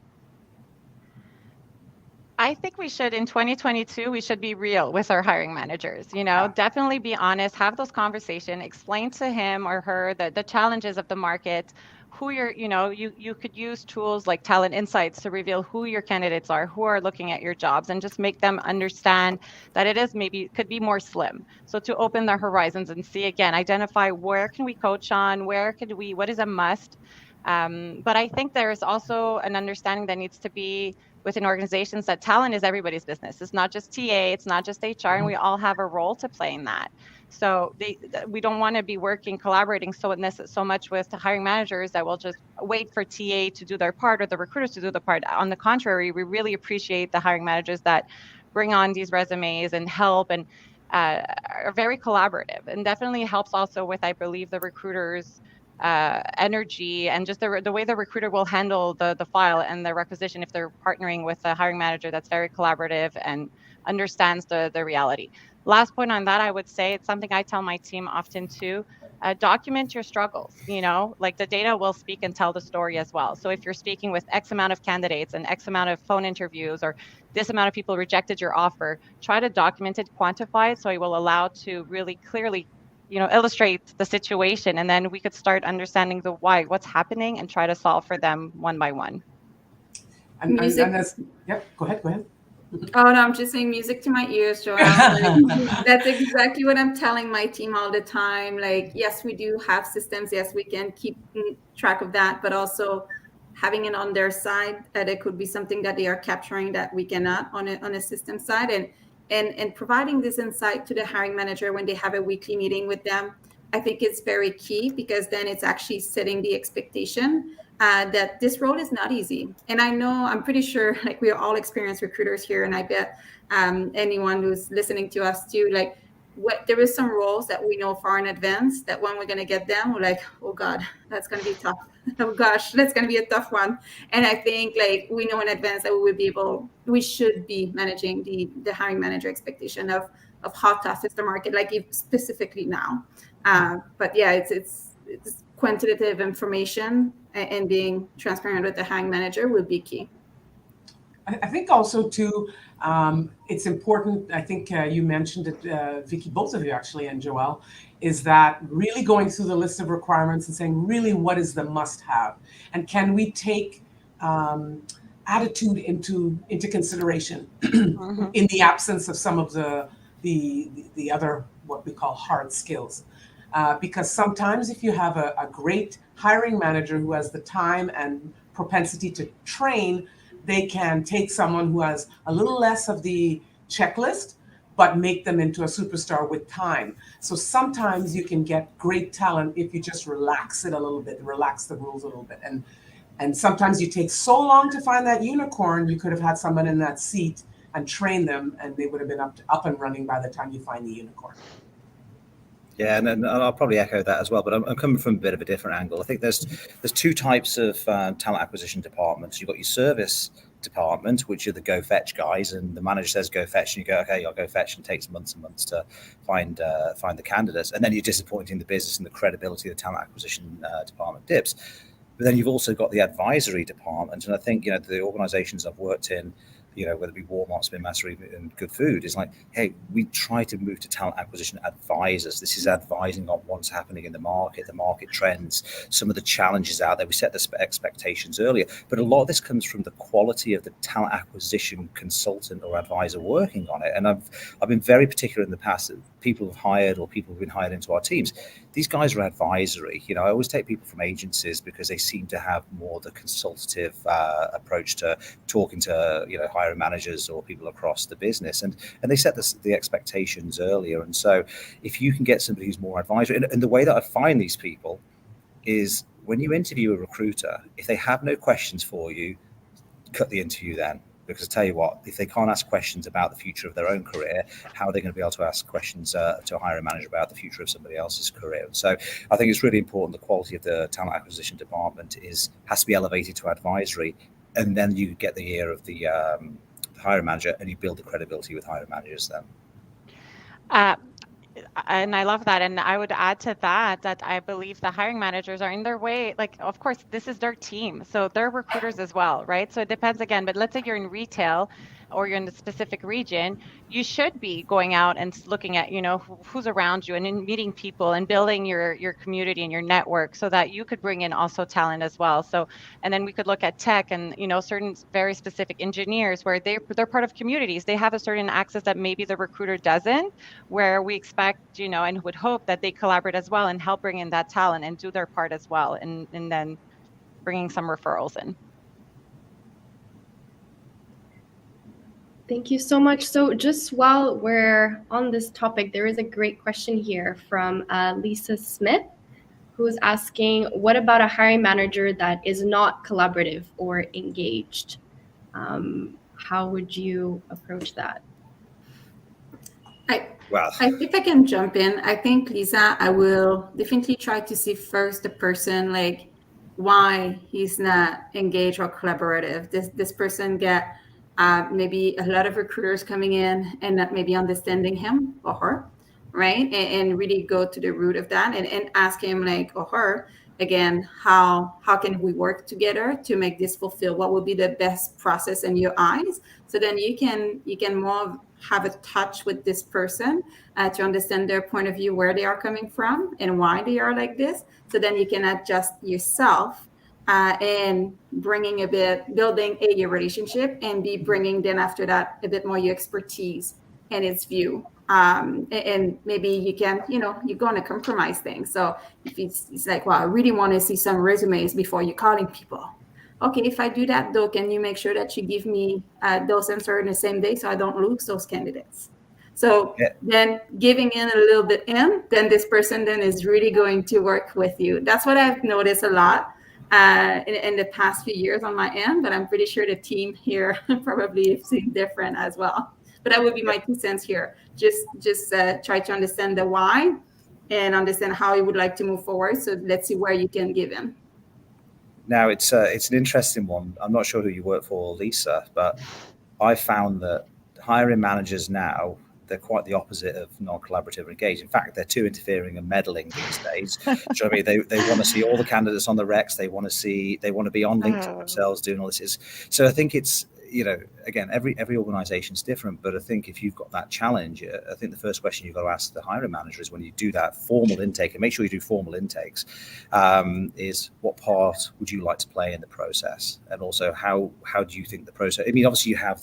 I think we should, in 2022, we should be real with our hiring managers, definitely be honest, have those conversations, explain to him or her the challenges of the market, who you could use tools like Talent Insights to reveal who your candidates are, who are looking at your jobs, and just make them understand that could be more slim. So to open their horizons and see, again, identify where can we coach on, what is a must. But I think there's also an understanding that needs to be within organizations that talent is everybody's business. It's not just TA, it's not just HR, and we all have a role to play in that. So we don't want to be collaborating so much with the hiring managers that will just wait for TA to do their part or the recruiters to do the part. On the contrary, we really appreciate the hiring managers that bring on these resumes and help. And are very collaborative, and definitely helps also with, I believe, the recruiters' energy and just the way the recruiter will handle the file and the requisition if they're partnering with a hiring manager that's very collaborative and understands the reality. Last point on that, I would say it's something I tell my team often too. Document your struggles, like the data will speak and tell the story as well. So if you're speaking with X amount of candidates and X amount of phone interviews, or this amount of people rejected your offer, try to document it, quantify it, so it will allow to really clearly illustrate the situation, and then we could start understanding the why, what's happening, and try to solve for them one by one. And yep, go ahead. Oh no, I'm just saying music to my ears, Joelle. That's exactly what I'm telling my team all the time. Like, yes, we do have systems. Yes, we can keep track of that, but also having it on their side, that it could be something that they are capturing that we cannot on a system side, and providing this insight to the hiring manager when they have a weekly meeting with them, I think it's very key, because then it's actually setting the expectation that this role is not easy. And I know, I'm pretty sure, like, we are all experienced recruiters here, and I bet anyone who's listening to us too, like, there is some roles that we know far in advance that when we're going to get them, we're like, oh God, that's going to be tough. Oh gosh, that's going to be a tough one. And I think, like, we know in advance that we should be managing the hiring manager expectation of how tough is the market, like specifically now. But yeah, it's quantitative information and being transparent with the hiring manager would be key. I think also too, it's important, I think you mentioned it, Vicky, both of you actually, and Joelle, is that really going through the list of requirements and saying, really, what is the must-have? And can we take attitude into consideration in the absence of some of the other, what we call hard skills? Because sometimes if you have a great hiring manager who has the time and propensity to train, they can take someone who has a little less of the checklist, but make them into a superstar with time. So sometimes you can get great talent if you just relax it a little bit, relax the rules a little bit. And sometimes you take so long to find that unicorn, you could have had someone in that seat and train them, and they would have been up and running by the time you find the unicorn. Yeah, and I'll probably echo that as well, but I'm coming from a bit of a different angle. I think there's two types of talent acquisition departments. You've got your service department, which are the go fetch guys, and the manager says go fetch, and you go, okay, I'll go fetch, and it takes months and months to find the candidates, and then you're disappointing the business, and the credibility of the talent acquisition department dips. But then you've also got the advisory department, and I think the organizations I've worked in, whether it be Walmart, Spin Master, even Good Food, is like, hey, we try to move to talent acquisition advisors. This is advising on what's happening in the market trends, some of the challenges out there. We set the expectations earlier, but a lot of this comes from the quality of the talent acquisition consultant or advisor working on it. And I've been very particular in the past that people have hired or people who've been hired into our teams, these guys are advisory. I always take people from agencies because they seem to have more the consultative approach to talking to hiring managers or people across the business, and they set the expectations earlier. And so if you can get somebody who's more advisory, and the way that I find these people is when you interview a recruiter, if they have no questions for you, cut the interview then. Because I tell you what, if they can't ask questions about the future of their own career, how are they going to be able to ask questions to a hiring manager about the future of somebody else's career? And so I think it's really important the quality of the talent acquisition department has to be elevated to advisory, and then you get the ear of the hiring manager, and you build the credibility with hiring managers then. And I love that. And I would add to that I believe the hiring managers are in their way. Like, of course, this is their team, so they're recruiters as well, right? So it depends again, but let's say you're in retail or you're in a specific region, you should be going out and looking at, who's around you and in meeting people and building your community and your network so that you could bring in also talent as well. So, and then we could look at tech and, certain very specific engineers where they're part of communities. They have a certain access that maybe the recruiter doesn't, where we expect, and would hope that they collaborate as well and help bring in that talent and do their part as well. And then bringing some referrals in. Thank you so much. So just while we're on this topic, there is a great question here from Lisa Smith, who's asking, what about a hiring manager that is not collaborative or engaged? How would you approach that? If I can jump in, I think, Lisa, I will definitely try to see first the person, like why he's not engaged or collaborative. This person get maybe a lot of recruiters coming in and not maybe understanding him or her, right? And really go to the root of that and ask him like or her again, how can we work together to make this fulfill? What would be the best process in your eyes? So then you can more have a touch with this person to understand their point of view, where they are coming from and why they are like this. So then you can adjust yourself and building a relationship and be bringing then after that a bit more your expertise and its view. And maybe you can, you're going to compromise things. So if it's like, well, I really want to see some resumes before you're calling people. Okay, if I do that though, can you make sure that you give me those answers in the same day so I don't lose those candidates? So then giving in a little bit then this person then is really going to work with you. That's what I've noticed a lot in the past few years on my end, but I'm pretty sure the team here probably have seen different as well. But that would be my 2 cents here. Just try to understand the why and understand how you would like to move forward. So let's see where you can give in. Now, it's an interesting one. I'm not sure who you work for, Lisa, but I found that hiring managers now, they're quite the opposite of non-collaborative or engaged. In fact, they're too interfering and meddling these days. So, I mean, they want to see all the candidates on the recs. They want to be on LinkedIn themselves doing all this. So I think it's, again, every organization is different, but I think if you've got that challenge, I think the first question you've got to ask the hiring manager is when you do that formal intake, and make sure you do formal intakes, is what part would you like to play in the process? And also how do you think the process, I mean, obviously you have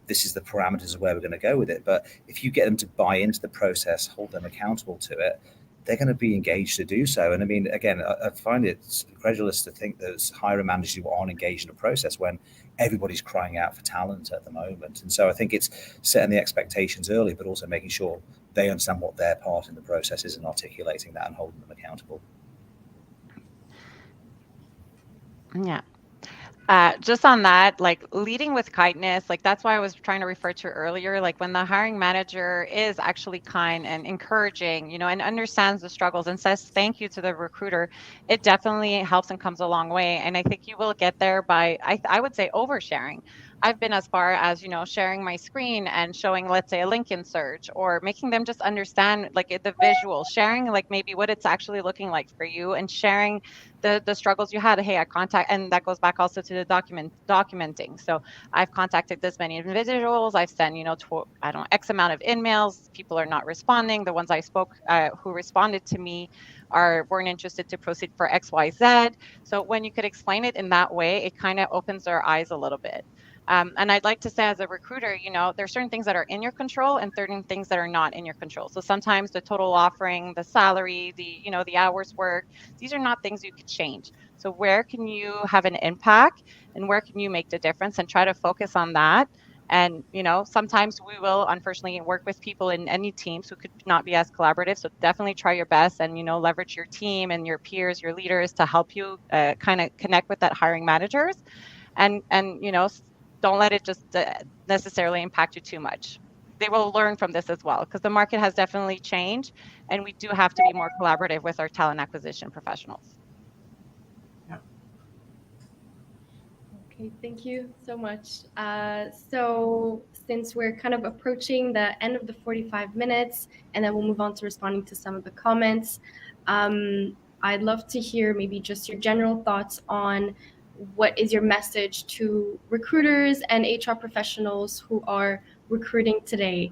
this is the parameters of where we're going to go with it, but if you get them to buy into the process, hold them accountable to it, they're going to be engaged to do so. And I mean, again, I find it incredulous to think there's hiring managers who aren't engaged in a process when everybody's crying out for talent at the moment. And so I think it's setting the expectations early, but also making sure they understand what their part in the process is and articulating that and holding them accountable. Yeah. Just on that, like leading with kindness, like that's why I was trying to refer to earlier, like when the hiring manager is actually kind and encouraging, and understands the struggles and says thank you to the recruiter, it definitely helps and comes a long way. And I think you will get there by, I would say, oversharing. I've been as far as, sharing my screen and showing, let's say, a LinkedIn search, or making them just understand like the visual, sharing like maybe what it's actually looking like for you, and sharing the struggles you had. Hey, I contact, and that goes back also to the documenting. So I've contacted this many individuals. I've sent, X amount of emails. People are not responding. The ones I spoke, who responded to me weren't interested to proceed for X, Y, Z. So when you could explain it in that way, it kind of opens their eyes a little bit. And I'd like to say, as a recruiter, there's certain things that are in your control and certain things that are not in your control. So sometimes the total offering, the salary, the hours worked, these are not things you could change. So where can you have an impact and where can you make the difference, and try to focus on that. And, sometimes we will unfortunately work with people in any teams who could not be as collaborative. So definitely try your best and, leverage your team and your peers, your leaders to help you kind of connect with that hiring managers. And don't let it just necessarily impact you too much. They will learn from this as well, because the market has definitely changed, and we do have to be more collaborative with our talent acquisition professionals. Okay, thank you so much. So since we're kind of approaching the end of the 45 minutes, and then we'll move on to responding to some of the comments, I'd love to hear maybe just your general thoughts on what is your message to recruiters and HR professionals who are recruiting today.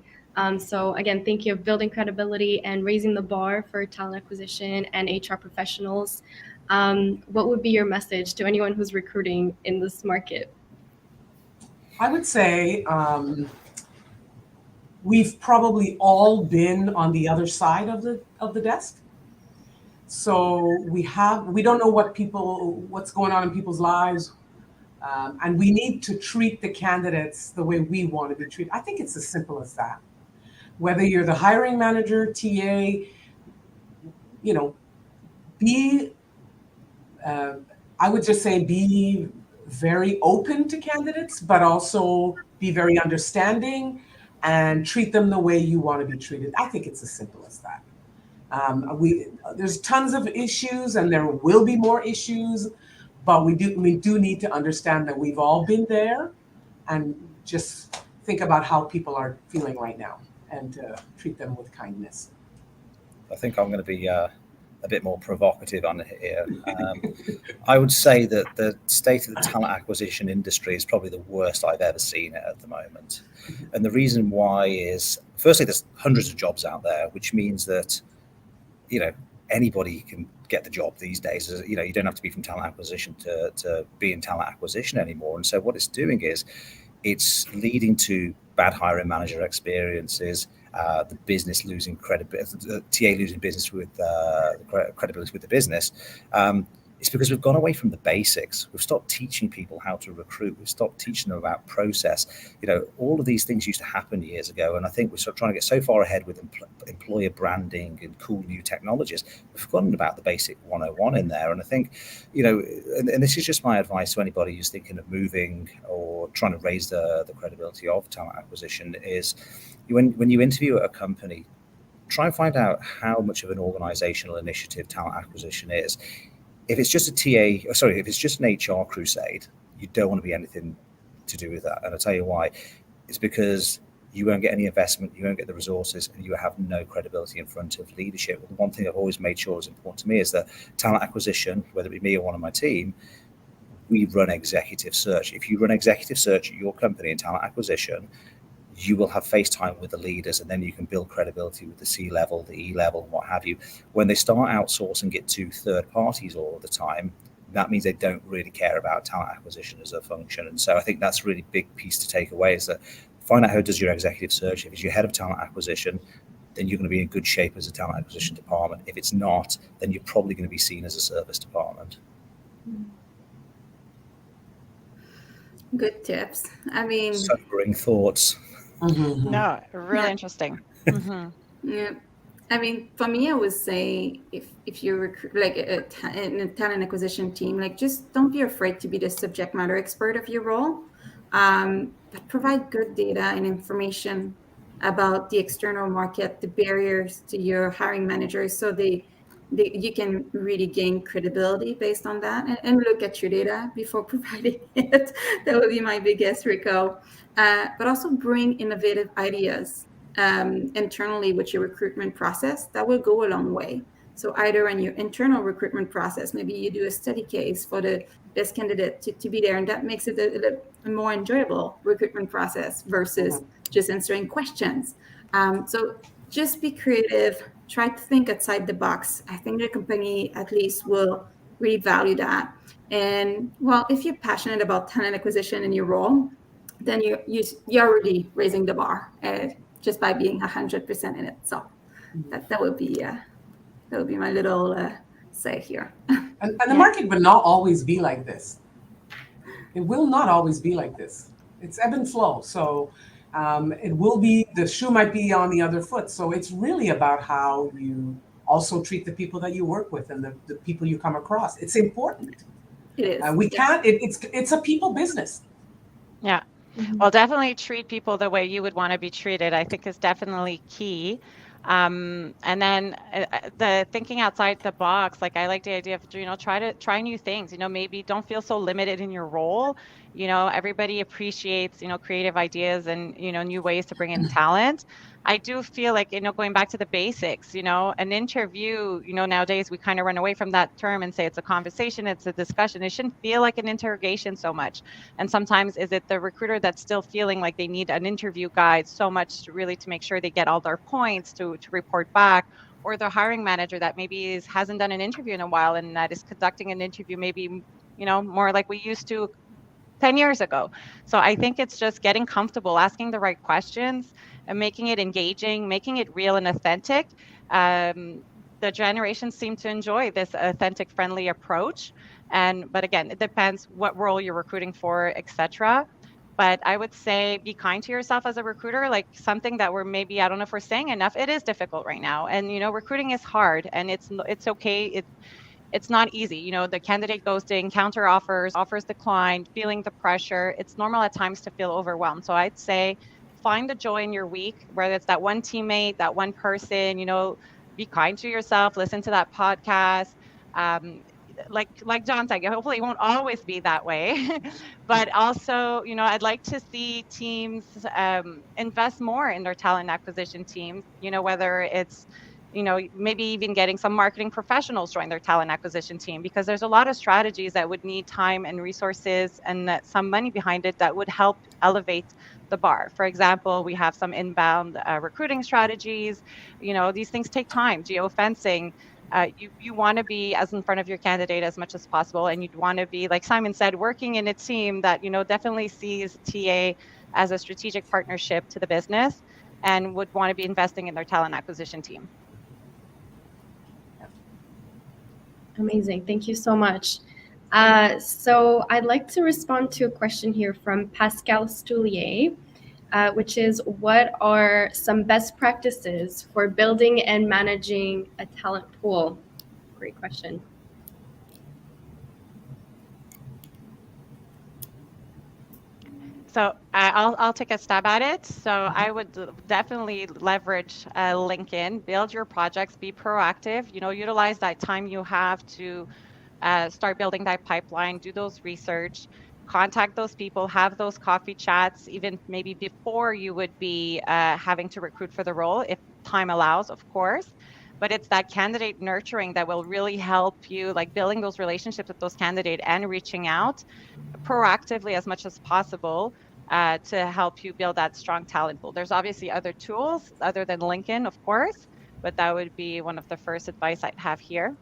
So again, thank you of building credibility and raising the bar for talent acquisition and HR professionals. What would be your message to anyone who's recruiting in this market? I would say we've probably all been on the other side of the desk. So we don't know what's going on in people's lives, and we need to treat the candidates the way we want to be treated. I think it's as simple as that. Whether you're the hiring manager, TA, I would just say be very open to candidates, but also be very understanding. and treat them the way you want to be treated. I think it's as simple as that. There's tons of issues, and there will be more issues, but we do need to understand that we've all been there, and just think about how people are feeling right now, and treat them with kindness. I think I'm going to be a bit more provocative on here. I would say that the state of the talent acquisition industry is probably the worst I've ever seen it at the moment. And the reason why is, firstly, there's hundreds of jobs out there, which means that, anybody can get the job these days. You don't have to be from talent acquisition to be in talent acquisition anymore. And so what it's doing is it's leading to bad hiring manager experiences, the business losing credibility, the TA losing business with credibility with the business. It's because we've gone away from the basics. We've stopped teaching people how to recruit. We've stopped teaching them about process. All of these things used to happen years ago. And I think we're sort of trying to get so far ahead with employer branding and cool new technologies. We've forgotten about the basic 101 in there. And I think, and this is just my advice to anybody who's thinking of moving or trying to raise the credibility of talent acquisition is when you interview at a company, try and find out how much of an organizational initiative talent acquisition is. If it's just if it's just an HR crusade, you don't want to be anything to do with that. And I'll tell you why. It's because you won't get any investment, you won't get the resources, and you have no credibility in front of leadership. The one thing I've always made sure is important to me is that talent acquisition, whether it be me or one of my team, we run executive search. If you run executive search at your company in talent acquisition, you will have face time with the leaders, and then you can build credibility with the C-level, the E-level, and what have you. When they start outsourcing it to third parties all the time, that means they don't really care about talent acquisition as a function. And so I think that's a really big piece to take away, is that find out how does your executive search. If it's your head of talent acquisition, then you're going to be in good shape as a talent acquisition department. If it's not, then you're probably going to be seen as a service department. Good tips. Sobering thoughts. Mm-hmm. No, really interesting. Mm-hmm. Yeah. For me, I would say if you recruit in a talent acquisition team, just don't be afraid to be the subject matter expert of your role, but provide good data and information about the external market, the barriers to your hiring managers, so you can really gain credibility based on that, and look at your data before providing it. That would be my biggest recall. But also bring innovative ideas internally with your recruitment process. That will go a long way. So either in your internal recruitment process, maybe you do a study case for the best candidate to be there, and that makes it a more enjoyable recruitment process versus just answering questions. So just be creative, try to think outside the box. I think the company at least will really value that. And if you're passionate about talent acquisition in your role, then you're already raising the bar just by being 100% in it. So that would be my little say here. And the market will not always be like this. It will not always be like this. It's ebb and flow. So it will be, the shoe might be on the other foot. So it's really about how you also treat the people that you work with and the people you come across. It's important. It is. It's a people business. Yeah. Well, definitely treat people the way you would want to be treated, I think, is definitely key. And then the thinking outside the box, I like the idea of, try new things, maybe don't feel so limited in your role. Everybody appreciates, creative ideas and, new ways to bring in talent. I do feel like, going back to the basics, an interview, nowadays we kind of run away from that term and say it's a conversation, it's a discussion. It shouldn't feel like an interrogation so much. And sometimes is it the recruiter that's still feeling like they need an interview guide so much to make sure they get all their points to report back, or the hiring manager that maybe hasn't done an interview in a while and that is conducting an interview maybe, more like we used to 10 years ago. So I think it's just getting comfortable, asking the right questions and making it engaging, making it real and authentic. The generations seem to enjoy this authentic, friendly approach. But again, it depends what role you're recruiting for, etc. But I would say be kind to yourself as a recruiter, something that we're maybe, I don't know if we're saying enough, it is difficult right now. And, recruiting is hard and it's okay. It's not easy. The candidate ghosting, counter offers declined, feeling the pressure. It's normal at times to feel overwhelmed. So I'd say find the joy in your week, whether it's that one teammate, that one person, be kind to yourself, listen to that podcast. Like John said, hopefully it won't always be that way, but also, I'd like to see teams invest more in their talent acquisition teams, whether it's, maybe even getting some marketing professionals join their talent acquisition team, because there's a lot of strategies that would need time and resources and some money behind it that would help elevate the bar. For example, we have some inbound recruiting strategies. These things take time. Geofencing. You want to be as in front of your candidate as much as possible, and you'd want to be, like Simon said, working in a team that definitely sees TA as a strategic partnership to the business and would want to be investing in their talent acquisition team. Amazing. Thank you so much. So I'd like to respond to a question here from Pascal Stulier, which is, what are some best practices for building and managing a talent pool? Great question. So I'll take a stab at it. So I would definitely leverage LinkedIn, build your projects, be proactive, utilize that time you have to start building that pipeline, do those research, contact those people, have those coffee chats, even maybe before you would be having to recruit for the role, if time allows, of course. But it's that candidate nurturing that will really help you, like building those relationships with those candidates and reaching out proactively as much as possible to help you build that strong talent pool. There's obviously other tools other than LinkedIn, of course, but that would be one of the first advice I'd have here.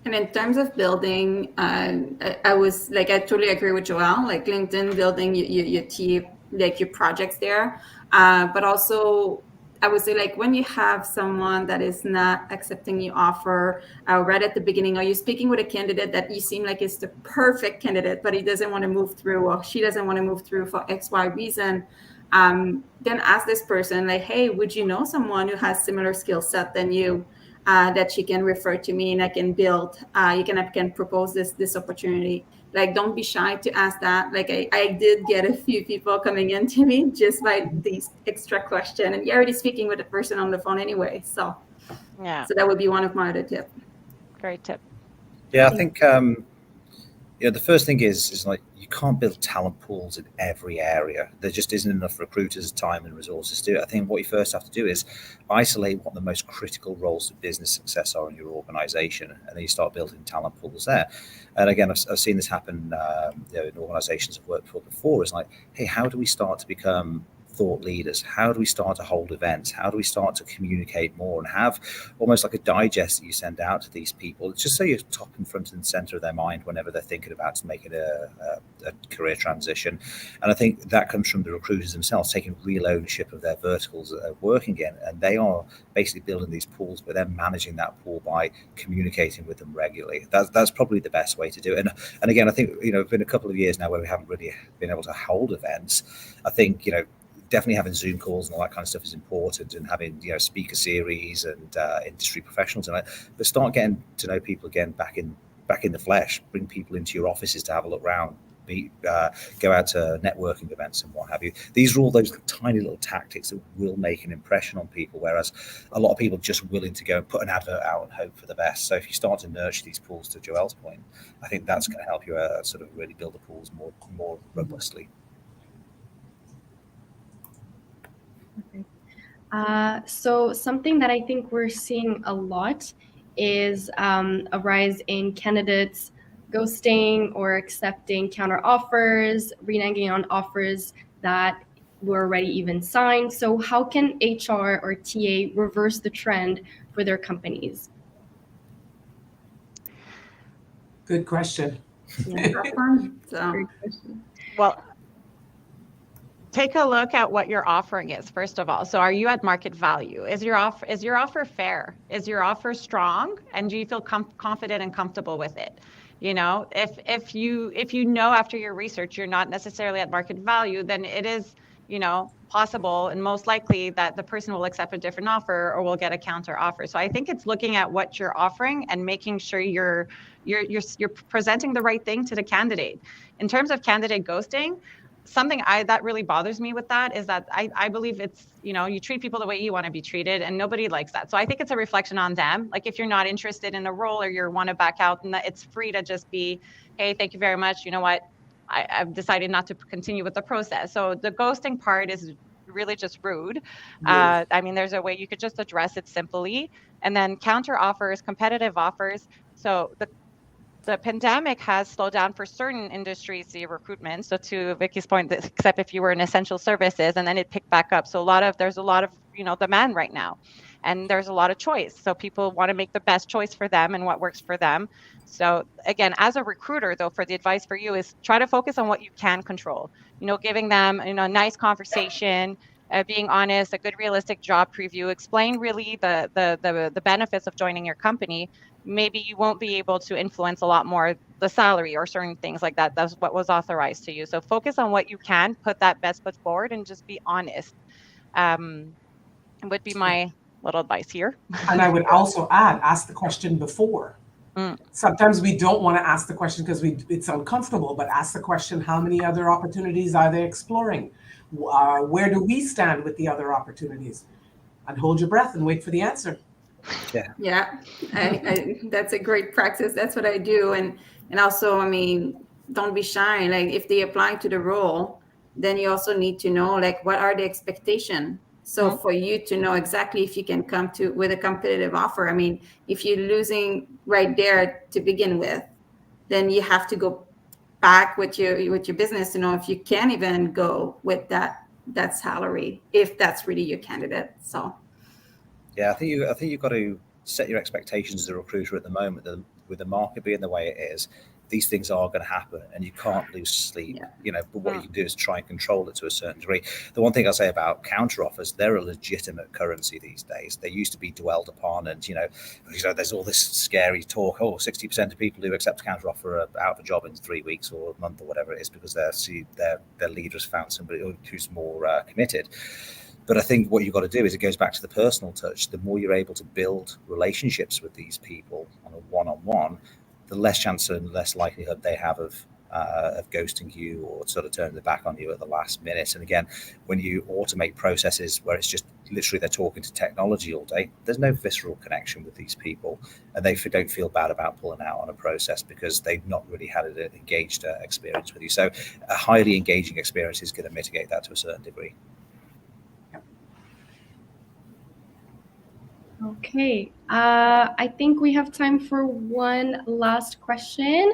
And in terms of building, I totally agree with Joelle, like LinkedIn, building your team, like your projects there. But also, I would say, like, when you have someone that is not accepting your offer right at the beginning, or you're speaking with a candidate that you seem like is the perfect candidate, but he doesn't want to move through, or she doesn't want to move through for X, Y reason, then ask this person, like, hey, would you know someone who has similar skill set than you? That you can refer to me and I can build, I can propose this opportunity. Like, don't be shy to ask that. Like, I did get a few people coming into me just by these extra question, and you're already speaking with the person on the phone anyway. So yeah, so that would be one of my other tips. Great tip. Yeah, I think the first thing is like, you can't build talent pools in every area. There just isn't enough recruiters' time and resources to do it. I think what you first have to do is isolate what the most critical roles of business success are in your organization, and then you start building talent pools there. And again, I've seen this happen in organizations I've worked for before. It's like, hey, how do we start to become thought leaders? How do we start to hold events? How do we start to communicate more and have almost like a digest that you send out to these people, just so you're top and front and center of their mind whenever they're thinking about making a career transition? And I think that comes from the recruiters themselves taking real ownership of their verticals that they're working in, and they are basically building these pools, but then managing that pool by communicating with them regularly. That's probably the best way to do it. And again, I think it's been a couple of years now where we haven't really been able to hold events. I think definitely having Zoom calls and all that kind of stuff is important, and having speaker series and industry professionals and but start getting to know people again back in the flesh. Bring people into your offices to have a look around. Go out to networking events and what have you. These are all those tiny little tactics that will make an impression on people, whereas a lot of people are just willing to go and put an advert out and hope for the best. So if you start to nurture these pools, to Joelle's point, I think that's going to help you sort of really build the pools more robustly. So something that I think we're seeing a lot is a rise in candidates ghosting or accepting counter offers, reneging on offers that were already even signed. So how can HR or TA reverse the trend for their companies? Good question. Yeah. Great question. Well, take a look at what your offering is, first of all. So are you at market value? Is your offer fair? Is your offer strong? And do you feel confident and comfortable with it? If you know after your research you're not necessarily at market value, then it is possible and most likely that the person will accept a different offer or will get a counter offer. So I think it's looking at what you're offering and making sure you're presenting the right thing to the candidate. In terms of candidate ghosting, something that really bothers me with that is that I believe it's, you treat people the way you want to be treated, and nobody likes that. So I think it's a reflection on them. Like if you're not interested in a role or you want to back out, and it's free to just be, hey, thank you very much. You know what? I've decided not to continue with the process. So the ghosting part is really just rude. Yes. I mean, there's a way you could just address it simply, and then counter offers, competitive offers. So the pandemic has slowed down for certain industries, the recruitment. So to Vicky's point, except if you were in essential services, and then it picked back up. So there's a lot of, demand right now, and there's a lot of choice. So people want to make the best choice for them and what works for them. So again, as a recruiter though, for the advice for you is try to focus on what you can control, giving them, a nice conversation, being honest, a good realistic job preview, explain really the benefits of joining your company. Maybe you won't be able to influence a lot more the salary or certain things like that. That's what was authorized to you. So focus on what you can, put that best foot forward, and just be honest. Would be my little advice here. And I would also add, ask the question before. Sometimes we don't want to ask the question because it's uncomfortable, but ask the question, how many other opportunities are they exploring? Where do we stand with the other opportunities? And hold your breath and wait for the answer. Yeah, that's a great practice. That's what I do. And also, I mean, don't be shy. Like if they apply to the role, then you also need to know, like, what are the expectations? So for you to know exactly if you can come to with a competitive offer. I mean, if you're losing right there to begin with, then you have to go back with your business to know if you can even go with that salary, if that's really your candidate. So yeah, I think you've got to set your expectations as a recruiter at the moment. With the market being the way it is, these things are going to happen, and you can't lose sleep. But what you can do is try and control it to a certain degree. The one thing I'll say about counter offers, they're a legitimate currency these days. They used to be dwelled upon, and there's all this scary talk. 60% of people who accept a counter offer are out of a job in 3 weeks or a month or whatever it is because their leader has found somebody who's more committed. But I think what you've got to do is it goes back to the personal touch. The more you're able to build relationships with these people on a one-on-one, the less chance and less likelihood they have of ghosting you or sort of turning their back on you at the last minute. And again, when you automate processes where it's just literally they're talking to technology all day, there's no visceral connection with these people, and they don't feel bad about pulling out on a process because they've not really had an engaged experience with you. So a highly engaging experience is going to mitigate that to a certain degree. Okay, I think we have time for one last question.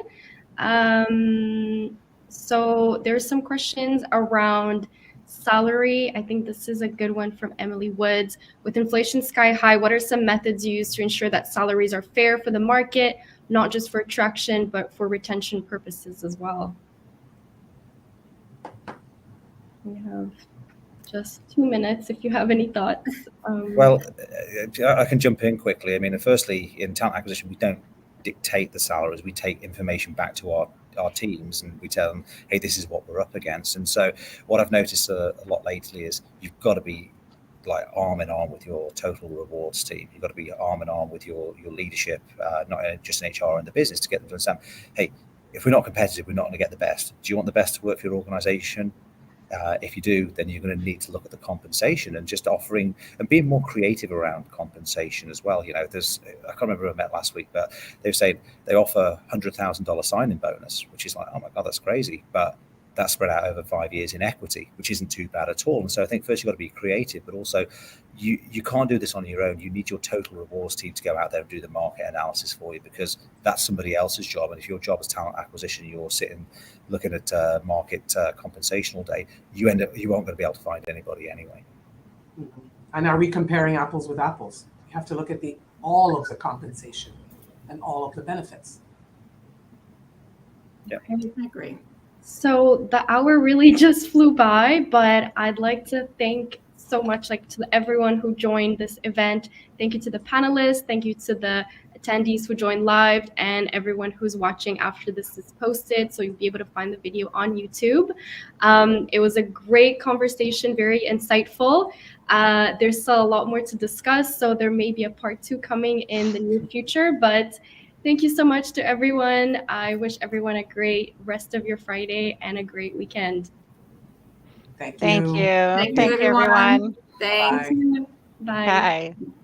So there's some questions around salary. I think this is a good one from Emily Woods. With inflation sky high, what are some methods used to ensure that salaries are fair for the market, not just for attraction, but for retention purposes as well? We have just 2 minutes if you have any thoughts. Well, I can jump in quickly. I mean, firstly, in talent acquisition, we don't dictate the salaries. We take information back to our teams and we tell them, hey, this is what we're up against. And so what I've noticed a lot lately is you've got to be like arm in arm with your total rewards team. You've got to be arm in arm with your leadership, not just in HR and the business, to get them to understand, hey, if we're not competitive, we're not going to get the best. Do you want the best to work for your organization? If you do, then you're going to need to look at the compensation and just offering and being more creative around compensation as well. I can't remember who I met last week, but they were saying they offer $100,000 signing bonus, which is like, oh my God, that's crazy. But that's spread out over 5 years in equity, which isn't too bad at all. And so I think first you've got to be creative, but also you can't do this on your own. You need your total rewards team to go out there and do the market analysis for you, because that's somebody else's job. And if your job is talent acquisition, you're sitting looking at market compensation all day, you aren't going to be able to find anybody anyway. Mm-hmm. And are we comparing apples with apples? You have to look at all of the compensation and all of the benefits. Yeah, I agree. So the hour really just flew by, but I'd like to thank so much to everyone who joined this event. Thank you to the panelists. Thank you to the attendees who joined live and everyone who's watching after this is posted. So you'll be able to find the video on YouTube. It was a great conversation, very insightful. There's still a lot more to discuss, so there may be a part 2 coming in the near future, but thank you so much to everyone. I wish everyone a great rest of your Friday and a great weekend. Thank you. Thank you. Thank you, Thank you, everyone. Thanks. Bye. Bye. Bye.